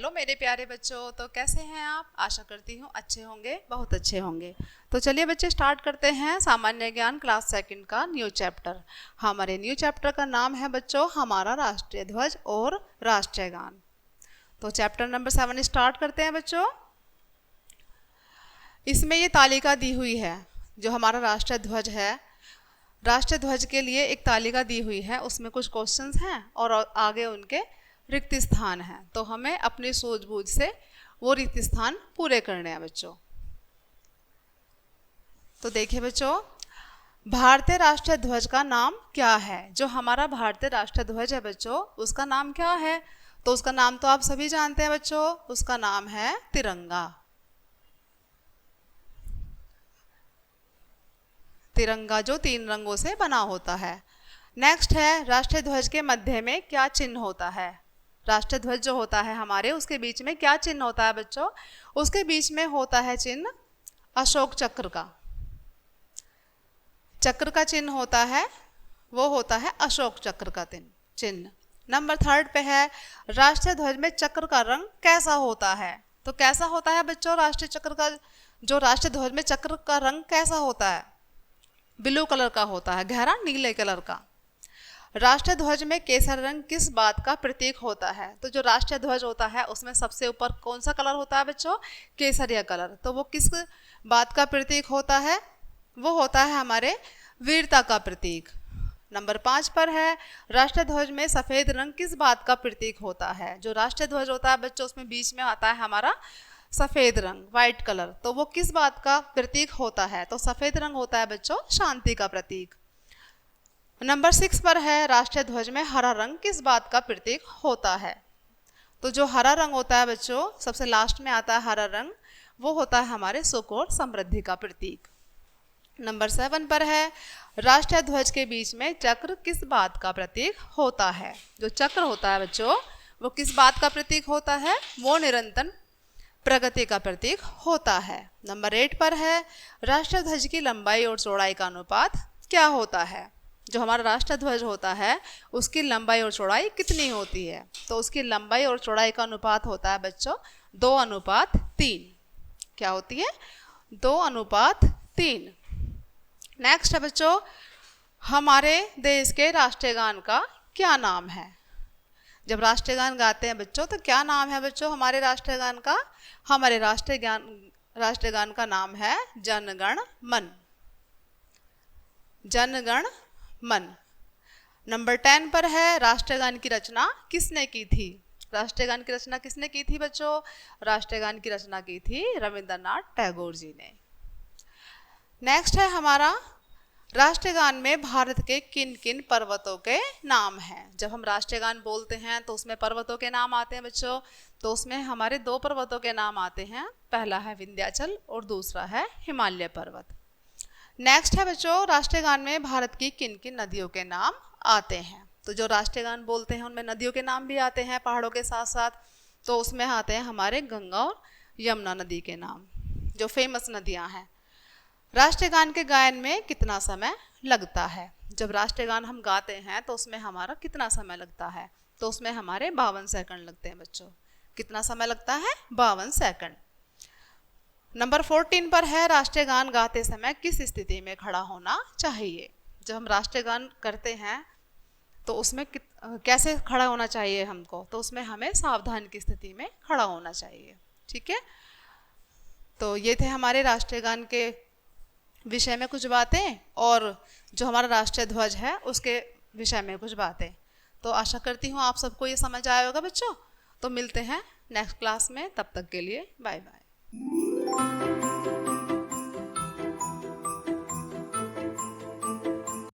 Hello मेरे प्यारे बच्चों, तो कैसे हैं आप? आशा करती हूँ अच्छे होंगे, बहुत अच्छे होंगे। तो चलिए बच्चे स्टार्ट करते हैं सामान्य ज्ञान क्लास सेकंड का न्यू चैप्टर। हमारे न्यू चैप्टर का नाम है बच्चों हमारा राष्ट्रीय ध्वज और राष्ट्रीय गान। तो चैप्टर नंबर 7 स्टार्ट करते हैं बच्चों। इसमें ये तालिका दी हुई है, जो हमारा राष्ट्रीय ध्वज है। राष्ट्रीय ध्वज के लिए एक तालिका दी हुई है, उसमें कुछ क्वेश्चंस हैं और आगे उनके रिक्त स्थान हैं। तो हमें अपनी सूझबूझ से वो रिक्त स्थान पूरे करने हैं बच्चों। तो देखिए बच्चों, भारतीय राष्ट्रीय ध्वज का नाम क्या है? जो हमारा भारतीय राष्ट्रीय ध्वज है बच्चों, उसका नाम क्या है? तो उसका नाम तो आप सभी जानते हैं बच्चों, उसका नाम है तिरंगा। तिरंगा जो 3 रंगों से बना होता है। नेक्स्ट है, राष्ट्रीय ध्वज के मध्य में क्या चिन्ह होता है? राष्ट्रीय ध्वज जो होता है हमारे, उसके बीच में क्या चिन्ह होता है बच्चों? उसके बीच में होता है चिन्ह अशोक चक्र का। चक्र का चिन्ह होता है, वो होता है अशोक चक्र का चिन्ह। नंबर 3 पे है, राष्ट्रीय ध्वज में चक्र का रंग कैसा होता है? तो कैसा होता है बच्चों राष्ट्रीय चक्र का, जो राष्ट्रीय ध्वज में चक्र का रंग कैसा होता है? ब्लू कलर का होता है, गहरा नीले कलर का। राष्ट्रीय ध्वज में केसर रंग किस बात का प्रतीक होता है? तो जो राष्ट्रीय ध्वज होता है उसमें सबसे ऊपर कौन सा कलर होता है बच्चों? केसरिया कलर। तो वो किस बात का प्रतीक होता है? वो होता है हमारे वीरता का प्रतीक। नंबर 5 पर है, राष्ट्रीय ध्वज में सफेद रंग किस बात का प्रतीक होता है? जो राष्ट्रीय ध्वज होता है बच्चों, उसमें बीच में आता है हमारा सफेद रंग, व्हाइट कलर। तो वो किस बात का प्रतीक होता है? तो सफेद रंग होता है बच्चों शांति का प्रतीक। नंबर 6 पर है, राष्ट्रीय ध्वज में हरा रंग किस बात का प्रतीक होता है? तो जो हरा रंग होता है बच्चों, सबसे लास्ट में आता है हरा रंग, वो होता है हमारे सुख और समृद्धि का प्रतीक। नंबर 7 पर है, राष्ट्रीय ध्वज के बीच में चक्र किस बात का प्रतीक होता है? जो चक्र होता है बच्चों, वो किस बात का प्रतीक होता है? वो निरंतर प्रगति का प्रतीक होता है। नंबर 8 पर है, राष्ट्रीय ध्वज की लंबाई और चौड़ाई का अनुपात क्या होता है? जो हमारा राष्ट्रीय ध्वज होता है, उसकी लंबाई और चौड़ाई कितनी होती है? तो उसकी लंबाई और चौड़ाई का अनुपात होता है बच्चों 2:3। क्या होती है? 2:3। नेक्स्ट है बच्चों, हमारे देश के राष्ट्रीय गान का क्या नाम है? जब राष्ट्रीय गान गाते हैं बच्चों, तो क्या नाम है बच्चों हमारे राष्ट्रीय गान का? हमारे राष्ट्रीय गान का नाम है जन गण मन। जन गण मन। नंबर 10 पर है, राष्ट्रीय गान की रचना किसने की थी? राष्ट्रीय गान की रचना किसने की थी बच्चों? राष्ट्रीय गान की रचना की थी रविंद्रनाथ टैगोर जी ने। नेक्स्ट है हमारा, राष्ट्रीय गान में भारत के किन किन पर्वतों के नाम हैं? जब हम राष्ट्रीय गान बोलते हैं तो उसमें पर्वतों के नाम आते हैं बच्चों। तो उसमें हमारे 2 पर्वतों के नाम आते हैं, पहला है विंध्याचल और दूसरा है हिमालय पर्वत। नेक्स्ट है बच्चों, राष्ट्रीय गान में भारत की किन किन नदियों के नाम आते हैं? तो जो राष्ट्रीय गान बोलते हैं उनमें नदियों के नाम भी आते हैं पहाड़ों के साथ साथ। तो उसमें आते हैं हमारे गंगा और यमुना नदी के नाम, जो फेमस नदियां हैं। राष्ट्रीय गान के गायन में कितना समय लगता है? जब राष्ट्रीय गान हम गाते हैं तो उसमें हमारा कितना समय लगता है? तो उसमें हमारे 52 सेकंड लगते हैं बच्चों। कितना समय लगता है? 52 सेकंड। नंबर 14 पर है, राष्ट्रीय गान गाते समय किस स्थिति में खड़ा होना चाहिए? जब हम राष्ट्रीय गान करते हैं तो उसमें कैसे खड़ा होना चाहिए हमको? तो उसमें हमें सावधान की स्थिति में खड़ा होना चाहिए। ठीक है, तो ये थे हमारे राष्ट्रीय गान के विषय में कुछ बातें, और जो हमारा राष्ट्रीय ध्वज है उसके विषय में कुछ बातें। तो आशा करती हूँ आप सबको ये समझ आया होगा बच्चों। तो मिलते हैं नेक्स्ट क्लास में, तब तक के लिए बाय बाय।